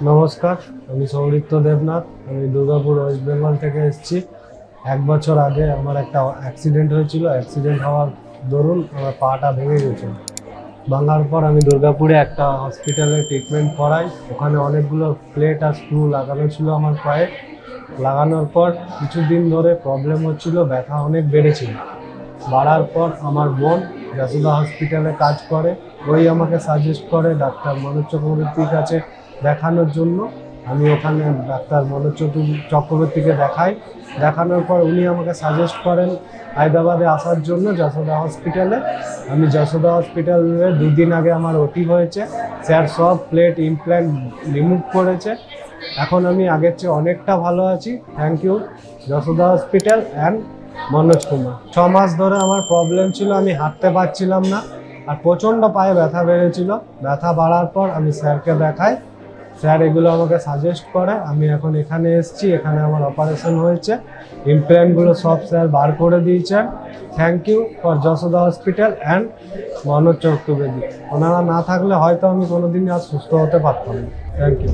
নমস্কার, আমি সৌরিত্য দেবনাথ। আমি দুর্গাপুর ওয়েস্ট বেঙ্গল থেকে এসেছি। 1 বছর আগে আমার একটা অ্যাক্সিডেন্ট হয়েছিল। অ্যাক্সিডেন্ট হওয়ার দরুন আমার পাটা ভেঙে গেছিল। ভাঙার পর আমি দুর্গাপুরে একটা হসপিটালে ট্রিটমেন্ট করাই। ওখানে অনেকগুলো প্লেট আর স্ক্রু লাগানো ছিল আমার পায়ে। লাগানোর পর কিছুদিন ধরে প্রবলেম হচ্ছিল, ব্যথা অনেক বেড়েছিল। বাড়ার পর আমার বোন যশোদা হসপিটালে কাজ করে, ওই আমাকে সাজেস্ট করে ডাক্তার মনোজ চক্রবর্তীর কাছে দেখানোর জন্য। আমি ওখানে ডাক্তার মনোজ চক্রবর্তীকে দেখাই। দেখানোর পর উনি আমাকে সাজেস্ট করেন হায়দ্রাবাদে আসার জন্য যশোদা হসপিটালে। আমি যশোদা হসপিটালে 2 দিন আগে আমার ওটি হয়েছে। স্যার সব প্লেট ইমপ্ল্যান্ট রিমুভ করেছে। এখন আমি আগের চেয়ে অনেকটা ভালো আছি। Thank you Yashoda hospital and Manoj Kumar. 6 মাস ধরে আমার প্রবলেম ছিল, আমি হাঁটতে পারছিলাম না আর প্রচণ্ড পায়ে ব্যথা বেড়েছিল। ব্যথা বাড়ার পর আমি স্যারকে দেখাই। স্যার এগুলো আমাকে সাজেস্ট করে। আমি এখন এখানে এসেছি, এখানে আমার অপারেশন হয়েছে। ইমপ্ল্যান্টগুলো সব স্যার বার করে দিয়েছেন। Thank you for Yashoda hospital and Manoj Chakraborty. ওনারা না থাকলে হয়তো আমি কোনোদিনই আর সুস্থ হতে পারতাম না। Thank you.